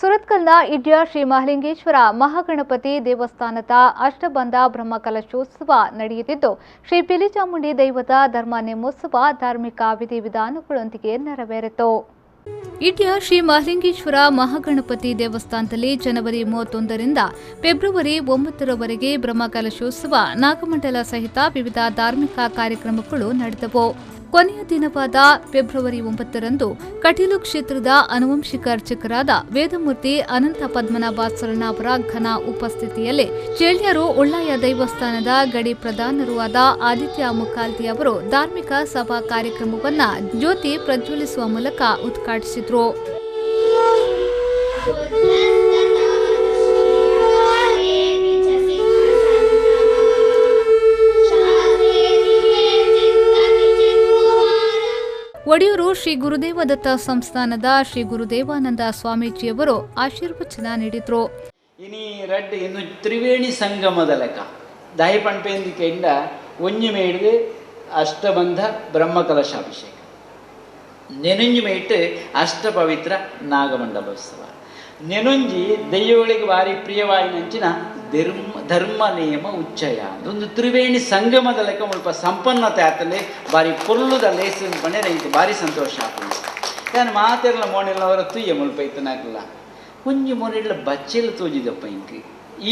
ಸುರತ್ಕಲ್ನ ಇಡ್ಯ ಶ್ರೀ ಮಹಾಲಿಂಗೇಶ್ವರ ಮಹಾಗಣಪತಿ ದೇವಸ್ಥಾನದ ಅಷ್ಟಬಂಧ ಬ್ರಹ್ಮಕಲಶೋತ್ಸವ ನಡೆಯುತ್ತಿದ್ದು, ಶ್ರೀ ಪಿಲಿಚಾಮುಂಡಿ ದೈವದ ಧರ್ಮ ನೇಮೋತ್ಸವ ಧಾರ್ಮಿಕ ವಿಧಿವಿಧಾನಗಳೊಂದಿಗೆ ನೆರವೇರಿತು. ಇಡ್ಯ ಶ್ರೀ ಮಹಾಲಿಂಗೇಶ್ವರ ಮಹಾಗಣಪತಿ ದೇವಸ್ಥಾನದಲ್ಲಿ ಜನವರಿ 31ರಿಂದ ಫೆಬ್ರವರಿ 9ರವರೆಗೆ ಬ್ರಹ್ಮಕಲಶೋತ್ಸವ ನಾಗಮಂಡಲ ಸಹಿತ ವಿವಿಧ ಧಾರ್ಮಿಕ ಕಾರ್ಯಕ್ರಮಗಳು ನಡೆದವು. ಕೊನೆಯ ದಿನವಾದ ಫೆಬ್ರವರಿ 9ರಂದು ಕಟೀಲು ಕ್ಷೇತ್ರದ ಆನುವಂಶಿಕ ಅರ್ಚಕರಾದ ವೇದಮೂರ್ತಿ ಅನಂತ ಪದ್ಮನಾಭಾಚರಣ ಅವರ ಘನ ಉಪಸ್ಥಿತಿಯಲ್ಲಿ ಚೇಳ್ಯಾರು ಉಳ್ಳಾಯ ದೇವಸ್ಥಾನದ ಗಡಿ ಪ್ರಧಾನರೂ ಆದ ಆದಿತ್ಯ ಮುಖಾಲ್ತಿ ಅವರು ಧಾರ್ಮಿಕ ಸಭಾ ಕಾರ್ಯಕ್ರಮವನ್ನು ಜ್ಯೋತಿ ಪ್ರಜ್ವಲಿಸುವ ಮೂಲಕ ಉದ್ಘಾಟಿಸಿದರು. ಒಡಿಯೂರು ಶ್ರೀ ಗುರುದೇವದತ್ತ ಸಂಸ್ಥಾನದ ಶ್ರೀ ಗುರುದೇವಾನಂದ ಸ್ವಾಮೀಜಿಯವರು ಆಶೀರ್ವಚನ ನೀಡಿದರು. ಇನ್ನು ತ್ರಿವೇಣಿ ಸಂಗಮದ ಲೆಕ್ಕ ದಾಯಿ ಪಂಪೇಂದಿಕೆಯಿಂದ ಒಂಜಿ ಮೇಡ್ದು ಅಷ್ಟಬಂಧ ಬ್ರಹ್ಮಕಲಶಾಭಿಷೇಕ ನೆನೊಂಜಿ ಮೇಟ್ ಅಷ್ಟ ಪವಿತ್ರ ನಾಗಮಂಡಲೋತ್ಸವ ನೆನೊಂಜಿ ದೆಯ್ಯೋಳಿಗೆ ಭಾರಿ ಪ್ರಿಯವಾಯಿನಂಚಿನ ಧರ್ಮ ನೇಮ ಉಚ್ಚಯ ಒಂದು ತ್ರಿವೇಣಿ ಸಂಗಮದ ಲೆಕ್ಕ ಮುಲ್ಪ ಸಂಪನ್ನತೆ ಆತಲೆ ಬಾರಿ ಪೊರ್ಲುದ ಲೇಸು ಪಂಡೆ ನನಗೆ ಭಾರಿ ಸಂತೋಷ ಆಗ್ತದೆ. ನಾನು ಮಾತೆಲ್ಲ ಮೋನೆಲ್ಲವರ ತುಯ್ಯ ಮುಲ್ಪ ಇತ್ತನಾಗಲ್ಲ ಕುಂಜಿ ಮೋನೆಲ್ಲ ಬಚ್ಚೆಲ್ಲ ತೋಜಿದಪ್ಪ ಇಂಕ್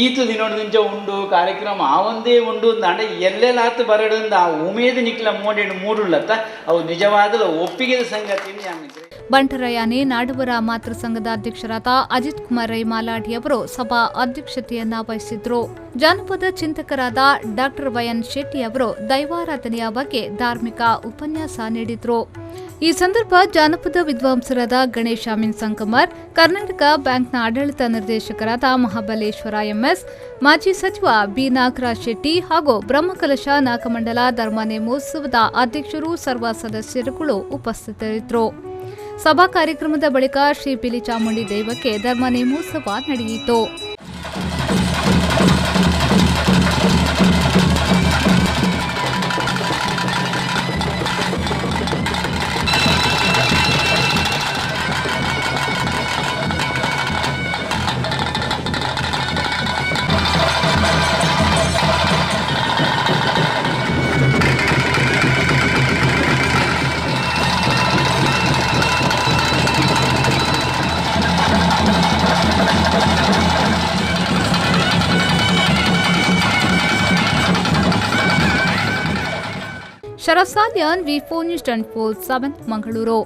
ಈತು ದಿನೋಡಿಂಚ ಉಂಡು ಕಾರ್ಯಕ್ರಮ ಆ ಒಂದೇ ಉಂಡು ಅಂಡೆ ಎಲ್ಲೆಲ್ಲಾತು ಬರಡಂದು ಆ ಉಮೇದು ನಿಕ್ಲ ಮೋಡೇನು ಮೂಡುಳ್ಳತ್ತ ಅವು ನಿಜವಾದ ಒಪ್ಪಿಗೆದ ಸಂಗತಿಯನ್ನು ಬಂಟರಯಾನೆ ನಾಡವರ ಮಾತೃ ಸಂಘದ ಅಧ್ಯಕ್ಷರಾದ ಅಜಿತ್ ಕುಮಾರ್ ರೈ ಮಾಲಾಡಿ ಅವರು ಸಭಾ ಅಧ್ಯಕ್ಷತೆಯನ್ನ ವಹಿಸಿದ್ರು. ಜಾನಪದ ಚಿಂತಕರಾದ ಡಾಕ್ಟರ್ ವೈಎನ್ ಶೆಟ್ಟಿ ಅವರು ದೈವಾರಾಧನೆಯ ಬಗ್ಗೆ ಧಾರ್ಮಿಕ ಉಪನ್ಯಾಸ ನೀಡಿದ್ರು. ಈ ಸಂದರ್ಭ ಜಾನಪದ ವಿದ್ವಾಂಸರಾದ ಗಣೇಶ್ ಅಮೀನ್ ಸಂಕಮರ್, ಕರ್ನಾಟಕ ಬ್ಯಾಂಕ್ನ ಆಡಳಿತ ನಿರ್ದೇಶಕರಾದ ಮಹಾಬಲೇಶ್ವರ ಎಂಎಸ್, ಮಾಜಿ ಸಚಿವ ಬಿ ನಾಗರಾಜ್ ಶೆಟ್ಟಿ ಹಾಗೂ ಬ್ರಹ್ಮಕಲಶ ನಾಗಮಂಡಲ ಧರ್ಮ ನೇಮೋತ್ಸವದ ಅಧ್ಯಕ್ಷರು ಸರ್ವ ಸದಸ್ಯರುಗಳು ಉಪಸ್ಥಿತರಿದ್ದರು. ಸಭಾ ಕಾರ್ಯಕ್ರಮದ ಬಳಿಕ ಶ್ರೀ ಪಿಲಿಚಾಮುಂಡಿ ದೈವಕ್ಕೆ ಧರ್ಮ ನೇಮೋತ್ಸವ ನಡೆಯಿತು. ಶರತ್ ಸಾಲ್ಯಾನ್, ವಿ4 ನ್ಯೂಸ್ 24/7 ಮಂಗಳೂರು.